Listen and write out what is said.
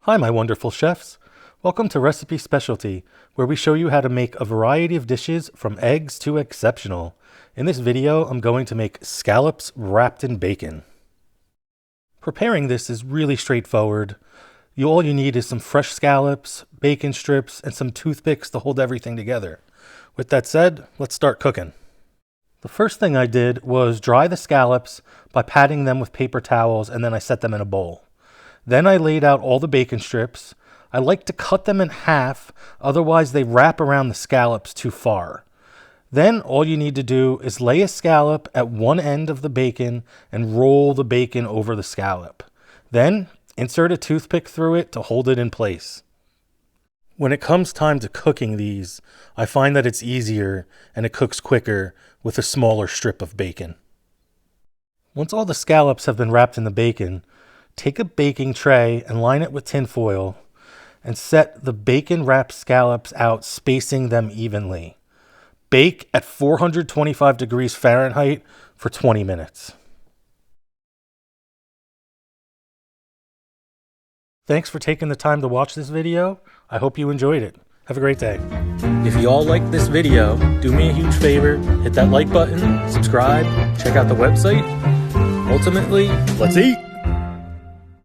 Hi, my wonderful chefs. Welcome to Recipe Specialty, where we show you how to make a variety of dishes from eggs to exceptional. In this video, I'm going to make scallops wrapped in bacon. Preparing this is really straightforward. All you need is some fresh scallops, bacon strips, and some toothpicks to hold everything together. With that said, let's start cooking. The first thing I did was dry the scallops by patting them with paper towels, and then I set them in a bowl. Then I laid out all the bacon strips. I like to cut them in half, otherwise they wrap around the scallops too far. Then all you need to do is lay a scallop at one end of the bacon and roll the bacon over the scallop. Then insert a toothpick through it to hold it in place. When it comes time to cooking these, I find that it's easier and it cooks quicker with a smaller strip of bacon. Once all the scallops have been wrapped in the bacon, take a baking tray and line it with tin foil and set the bacon wrapped scallops out, spacing them evenly. Bake at 425 degrees Fahrenheit for 20 minutes. Thanks for taking the time to watch this video. I hope you enjoyed it. Have a great day. If you all liked this video, do me a huge favor, hit that like button, subscribe, check out the website. Ultimately, let's eat!